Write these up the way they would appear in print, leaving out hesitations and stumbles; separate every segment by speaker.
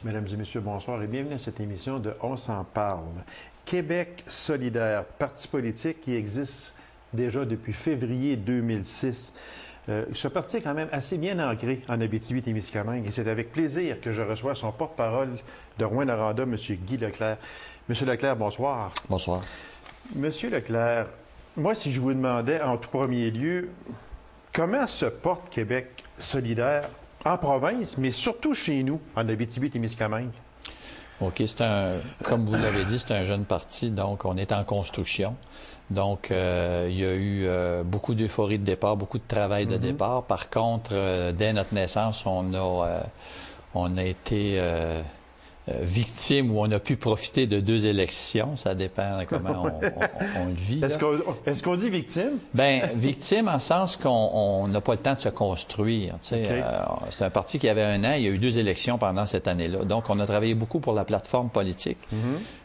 Speaker 1: Mesdames et messieurs, bonsoir et bienvenue à cette émission de On s'en parle. Québec solidaire, parti politique qui existe déjà depuis février 2006. Ce parti est quand même assez bien ancré en Abitibi-Témiscamingue et c'est avec plaisir que je reçois son porte-parole de Rouyn-Noranda, M. Guy Leclerc. M. Leclerc, bonsoir.
Speaker 2: Bonsoir.
Speaker 1: Monsieur Leclerc, moi, si je vous demandais en tout premier lieu, comment se porte Québec solidaire en province, mais surtout chez nous, en Abitibi-Témiscamingue?
Speaker 2: OK, comme vous l'avez dit, c'est un jeune parti, donc on est en construction. Donc, il y a eu beaucoup d'euphorie de départ, beaucoup de travail de départ. Par contre, dès notre naissance, on a été victime ou on a pu profiter de 2 élections. Ça dépend de comment on le vit.
Speaker 1: Est-ce qu'on dit victime?
Speaker 2: Bien, victime en le sens qu'on n'a pas le temps de se construire. Okay. C'est un parti qui avait 1 an. Il y a eu 2 élections pendant cette année-là. Donc, on a travaillé beaucoup pour la plateforme politique.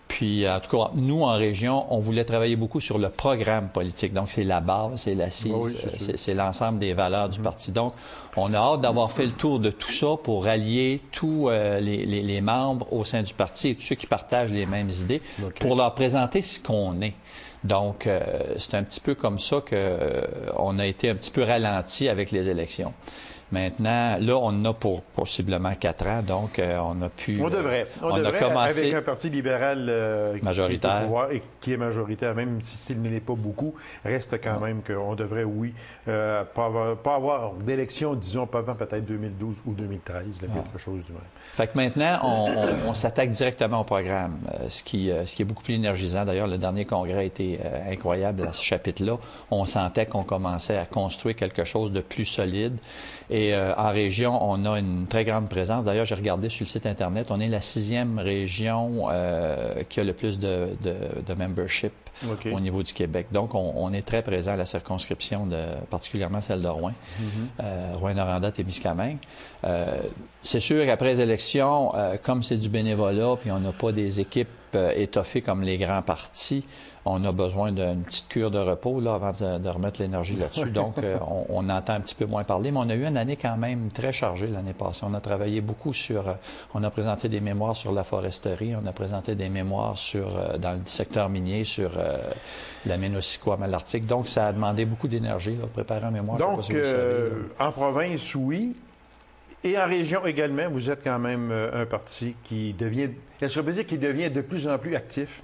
Speaker 2: Puis, en tout cas, nous, en région, on voulait travailler beaucoup sur le programme politique. Donc, c'est la base, c'est l'assise, c'est l'ensemble des valeurs du parti. Donc, on a hâte d'avoir fait le tour de tout ça pour rallier tous les membres au sein du parti et tous ceux qui partagent les mêmes idées pour leur présenter ce qu'on est. Donc, c'est un petit peu comme ça qu'on a été un petit peu ralenti avec les élections. Maintenant, là, on en a pour possiblement 4 ans, donc on a pu...
Speaker 1: On devrait commencé avec un parti libéral
Speaker 2: majoritaire.
Speaker 1: Qui est au pouvoir et qui est majoritaire, même s'il ne l'est pas beaucoup, reste quand même qu'on devrait, oui, pas avoir d'élection, disons, pas avant peut-être 2012 ou 2013, quelque chose du même.
Speaker 2: Fait que maintenant, on s'attaque directement au programme, ce qui est beaucoup plus énergisant. D'ailleurs, le dernier congrès a été incroyable à ce chapitre-là. On sentait qu'on commençait à construire quelque chose de plus solide. Et en région, on a une très grande présence. D'ailleurs, j'ai regardé sur le site Internet, on est la 6e région qui a le plus de membership au niveau du Québec. Donc, on est très présent à la circonscription, particulièrement celle de Rouyn, Rouyn-Noranda, Témiscamingue. C'est sûr qu'après les élections, comme c'est du bénévolat, puis on n'a pas des équipes étoffées comme les grands partis, on a besoin d'une petite cure de repos là, avant de remettre l'énergie là-dessus. Donc, on entend un petit peu moins parler, mais on a eu une année quand même très chargée l'année passée. On a travaillé beaucoup on a présenté des mémoires sur la foresterie, on a présenté des mémoires dans le secteur minier, sur la mine à Malartic. Donc, ça a demandé beaucoup d'énergie, préparer un mémoire.
Speaker 1: Donc, je sais pas si vous le savez, en province, oui. Et en région également, vous êtes quand même un parti qui devient, est-ce qu'on peut dire qu'il devient de plus en plus actif?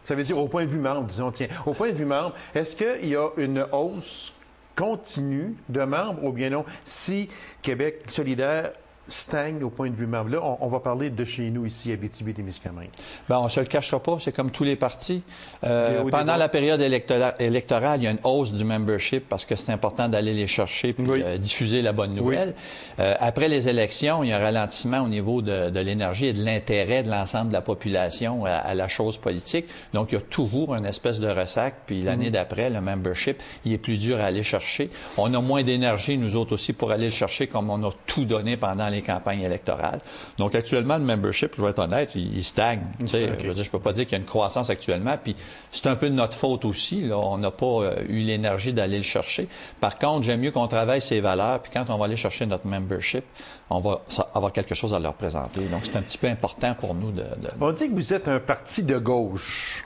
Speaker 1: Ça veut dire au point de vue membre, disons, tiens, au point de vue membre, est-ce qu'il y a une hausse continue de membres ou bien non? Si Québec solidaire stagne au point de vue membre. Là, on va parler de chez nous ici, à Abitibi-Témiscamingue.
Speaker 2: Bien, on ne se le cachera pas, c'est comme tous les partis. Pendant la période électorale, il y a une hausse du membership parce que c'est important d'aller les chercher et diffuser la bonne nouvelle. Après les élections, il y a un ralentissement au niveau de l'énergie et de l'intérêt de l'ensemble de la population à la chose politique. Donc, il y a toujours une espèce de ressac. Puis l'année d'après, le membership, il est plus dur à aller chercher. On a moins d'énergie, nous autres aussi, pour aller le chercher comme on a tout donné pendant les campagnes électorales. Donc, actuellement, le membership, je vais être honnête, il stagne. Je veux dire, je peux pas dire qu'il y a une croissance actuellement. Puis, c'est un peu de notre faute aussi. Là. On n'a pas eu l'énergie d'aller le chercher. Par contre, j'aime mieux qu'on travaille ses valeurs. Puis, quand on va aller chercher notre membership, on va avoir quelque chose à leur présenter. Donc, c'est un petit peu important pour nous
Speaker 1: On dit que vous êtes un parti de gauche.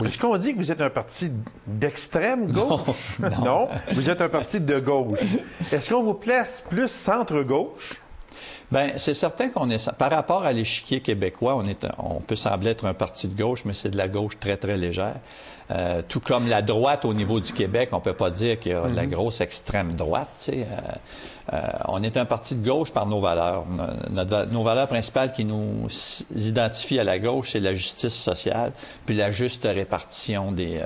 Speaker 1: Est-ce qu'on dit que vous êtes un parti d'extrême gauche? Non. Vous êtes un parti de gauche. Est-ce qu'on vous place plus centre-gauche?
Speaker 2: Bien, c'est certain qu'on est... Par rapport à l'échiquier québécois, on peut sembler être un parti de gauche, mais c'est de la gauche très, très légère. Tout comme la droite au niveau du Québec, on peut pas dire qu'il y a la grosse extrême droite. Tu sais. On est un parti de gauche par nos valeurs. Nos valeurs principales qui nous identifient à la gauche, c'est la justice sociale puis la juste répartition de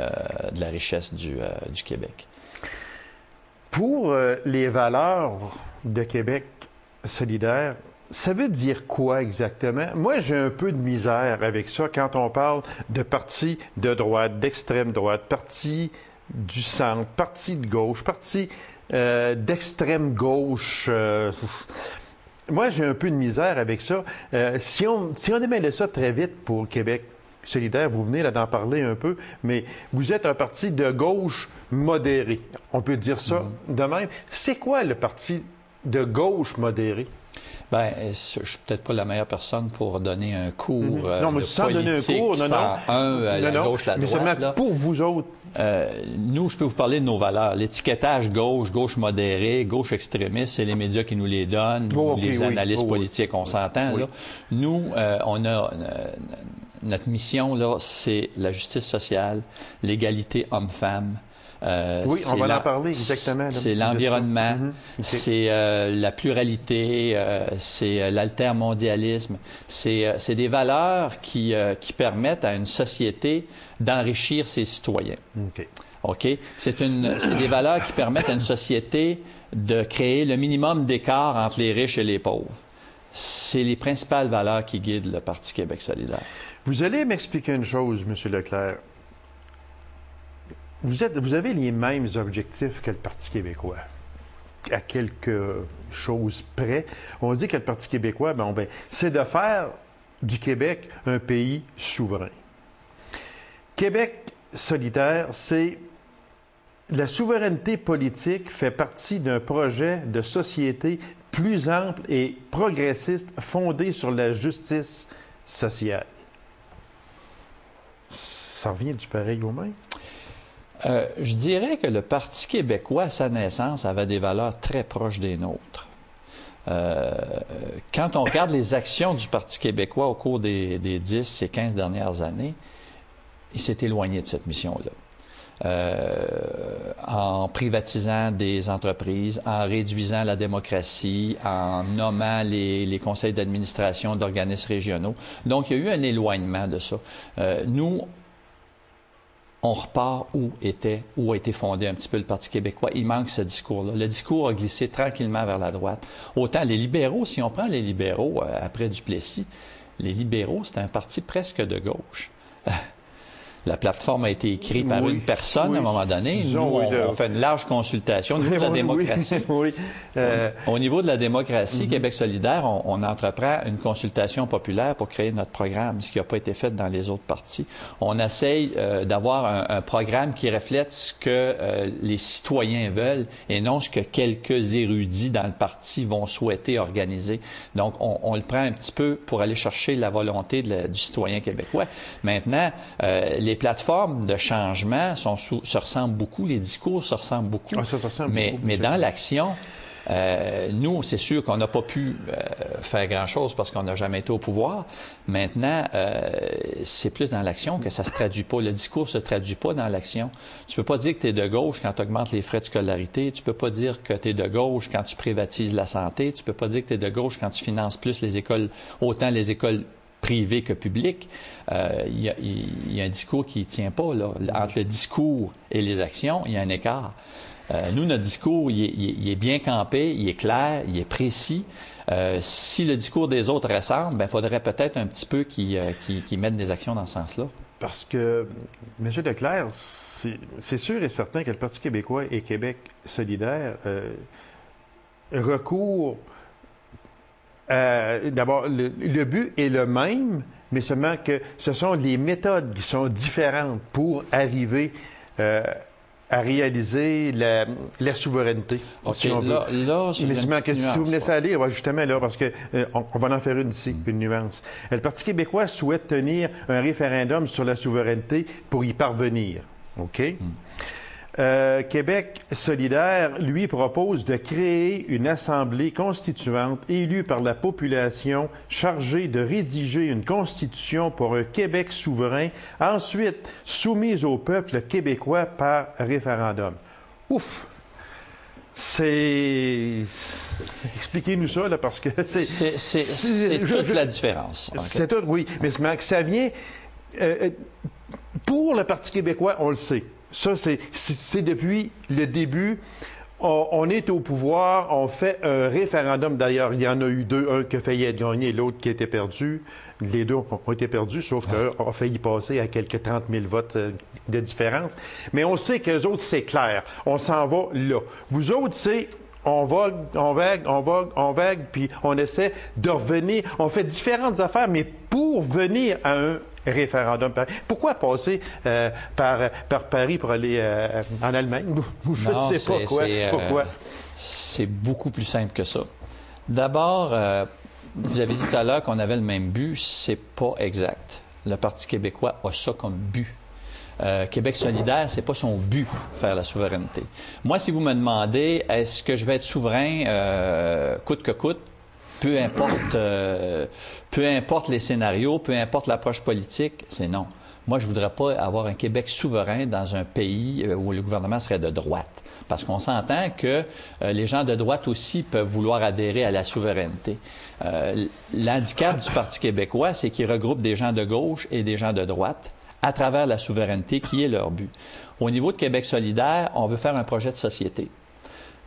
Speaker 2: la richesse du Québec.
Speaker 1: Pour les valeurs de Québec solidaire, ça veut dire quoi exactement? Moi, j'ai un peu de misère avec ça quand on parle de parti de droite, d'extrême droite, parti du centre, parti de gauche, parti d'extrême gauche. Moi, j'ai un peu de misère avec ça. Si on démêlait ça très vite pour Québec solidaire, vous venez là d'en parler un peu, mais vous êtes un parti de gauche modéré. On peut dire ça de même. C'est quoi le parti de gauche modéré?
Speaker 2: Bien, je suis peut-être pas la meilleure personne pour donner un cours
Speaker 1: non, mais
Speaker 2: de
Speaker 1: sans donner un
Speaker 2: politique
Speaker 1: cours, non, non.
Speaker 2: 101 à la gauche, la
Speaker 1: mais
Speaker 2: droite.
Speaker 1: seulement
Speaker 2: Là.
Speaker 1: pour vous autres.
Speaker 2: Nous, je peux vous parler de nos valeurs. L'étiquetage gauche, gauche modérée, gauche extrémiste, c'est les médias qui nous les donnent, les analystes politiques, on s'entend.
Speaker 1: Oui.
Speaker 2: Là. Nous, on a notre mission, là, c'est la justice sociale, l'égalité homme-femme.
Speaker 1: Oui, on va en parler exactement.
Speaker 2: C'est l'environnement, c'est la pluralité, c'est l'altermondialisme. C'est des valeurs qui permettent à une société d'enrichir ses citoyens. OK? C'est des valeurs qui permettent à une société de créer le minimum d'écart entre les riches et les pauvres. C'est les principales valeurs qui guident le Parti Québec solidaire.
Speaker 1: Vous allez m'expliquer une chose, M. Leclerc. Vous avez les mêmes objectifs que le Parti québécois, à quelque chose près. On dit que le Parti québécois, c'est de faire du Québec un pays souverain. Québec solidaire, c'est la souveraineté politique fait partie d'un projet de société plus ample et progressiste fondé sur la justice sociale. Ça revient du pareil au même?
Speaker 2: Je dirais que le Parti québécois, à sa naissance, avait des valeurs très proches des nôtres. Quand on regarde les actions du Parti québécois au cours des 10 et 15 dernières années, il s'est éloigné de cette mission-là. En privatisant des entreprises, en réduisant la démocratie, en nommant les conseils d'administration d'organismes régionaux. Donc, il y a eu un éloignement de ça. Nous, on repart où a été fondé un petit peu le Parti québécois. Il manque ce discours-là. Le discours a glissé tranquillement vers la droite. Autant les libéraux, si on prend les libéraux après Duplessis, les libéraux, c'est un parti presque de gauche. La plateforme a été écrite par une personne à un moment donné. Nous, on fait une large consultation. Au niveau de la démocratie, au niveau de la démocratie, Québec solidaire, on entreprend une consultation populaire pour créer notre programme, ce qui n'a pas été fait dans les autres partis. On essaye d'avoir un programme qui reflète ce que les citoyens veulent et non ce que quelques érudits dans le parti vont souhaiter organiser. Donc, on le prend un petit peu pour aller chercher la volonté du citoyen québécois. Maintenant, les plateformes de changement se ressemblent beaucoup, les discours se ressemblent beaucoup.
Speaker 1: Ah, ça ressemble beaucoup,
Speaker 2: mais dans l'action, nous, c'est sûr qu'on n'a pas pu faire grand-chose parce qu'on n'a jamais été au pouvoir. Maintenant, c'est plus dans l'action que ça se traduit pas. Le discours se traduit pas dans l'action. Tu peux pas dire que tu es de gauche quand tu augmentes les frais de scolarité. Tu peux pas dire que tu es de gauche quand tu privatises la santé. Tu peux pas dire que tu es de gauche quand tu finances plus les écoles, autant les écoles privé que public, il y a un discours qui ne tient pas. Là. Entre le discours et les actions, il y a un écart. Nous, notre discours, il est bien campé, il est clair, il est précis. Si le discours des autres ressemble, il faudrait peut-être un petit peu qu'ils mettent des actions dans ce sens-là.
Speaker 1: Parce que, M. Leclerc, c'est sûr et certain que le Parti québécois et Québec solidaire recourent. D'abord, le but est le même, mais seulement que ce sont les méthodes qui sont différentes pour arriver à réaliser la souveraineté.
Speaker 2: OK,
Speaker 1: si on
Speaker 2: là,
Speaker 1: mais seulement que si vous me laissez aller, justement là, parce que on va en faire une ici, une nuance. Le Parti québécois souhaite tenir un référendum sur la souveraineté pour y parvenir. OK? Québec solidaire, lui, propose de créer une assemblée constituante élue par la population chargée de rédiger une constitution pour un Québec souverain, ensuite soumise au peuple québécois par référendum. Ouf! Expliquez-nous ça, là, parce que
Speaker 2: c'est toute la différence.
Speaker 1: C'est tout, oui. Mais ça vient... pour le Parti québécois, on le sait. Ça, c'est depuis le début. On est au pouvoir, on fait un référendum. D'ailleurs, il y en a eu deux, un qui a failli être gagné et l'autre qui a été perdu. Les deux ont été perdus, sauf qu'un a failli passer à quelques 30 000 votes de différence. Mais on sait qu'eux autres, c'est clair. On s'en va là. Vous autres, c'est... On vague, puis on essaie de revenir. On fait différentes affaires, mais pour venir à un référendum. Pourquoi passer par Paris pour aller en Allemagne? Je ne sais pas quoi. Pourquoi?
Speaker 2: C'est beaucoup plus simple que ça. D'abord, vous avez dit tout à l'heure qu'on avait le même but. C'est pas exact. Le Parti québécois a ça comme but. Québec solidaire, c'est pas son but, faire la souveraineté. Moi, si vous me demandez, est-ce que je vais être souverain coûte que coûte, peu importe les scénarios, peu importe l'approche politique, c'est non. Moi, je voudrais pas avoir un Québec souverain dans un pays où le gouvernement serait de droite. Parce qu'on s'entend que les gens de droite aussi peuvent vouloir adhérer à la souveraineté. L'handicap du Parti québécois, c'est qu'il regroupe des gens de gauche et des gens de droite à travers la souveraineté qui est leur but. Au niveau de Québec solidaire, on veut faire un projet de société.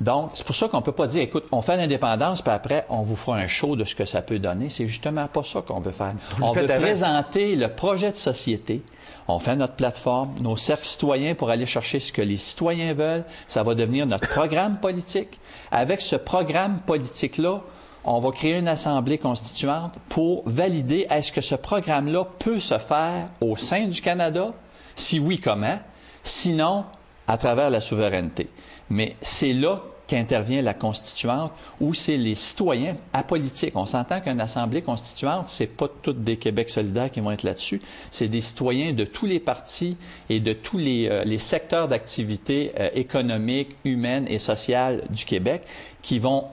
Speaker 2: Donc, c'est pour ça qu'on ne peut pas dire, écoute, on fait l'indépendance, puis après, on vous fera un show de ce que ça peut donner. C'est justement pas ça qu'on veut faire. On veut présenter le projet de société. On fait notre plateforme, nos cercles citoyens pour aller chercher ce que les citoyens veulent. Ça va devenir notre programme politique. Avec ce programme politique-là, on va créer une assemblée constituante pour valider est-ce que ce programme-là peut se faire au sein du Canada? Si oui, comment? Sinon, à travers la souveraineté. Mais c'est là qu'intervient la constituante, où c'est les citoyens apolitiques. On s'entend qu'une assemblée constituante, c'est pas toutes des Québec solidaires qui vont être là-dessus. C'est des citoyens de tous les partis et de tous les secteurs d'activité économique, humaine et sociale du Québec qui vont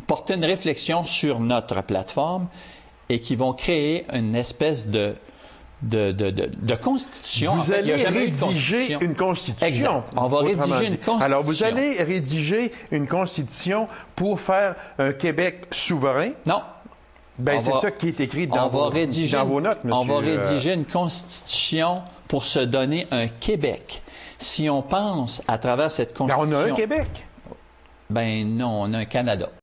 Speaker 2: porter une réflexion sur notre plateforme et qui vont créer une espèce de constitution.
Speaker 1: Vous allez rédiger une constitution.
Speaker 2: Exact. On va rédiger une constitution.
Speaker 1: Alors, vous allez rédiger une constitution pour faire un Québec souverain?
Speaker 2: Non.
Speaker 1: Ben, c'est ça qui est écrit dans vos notes, monsieur.
Speaker 2: On va rédiger une constitution pour se donner un Québec. Si on pense à travers cette constitution...
Speaker 1: Ben, on a un Québec.
Speaker 2: Ben non, on a un Canada.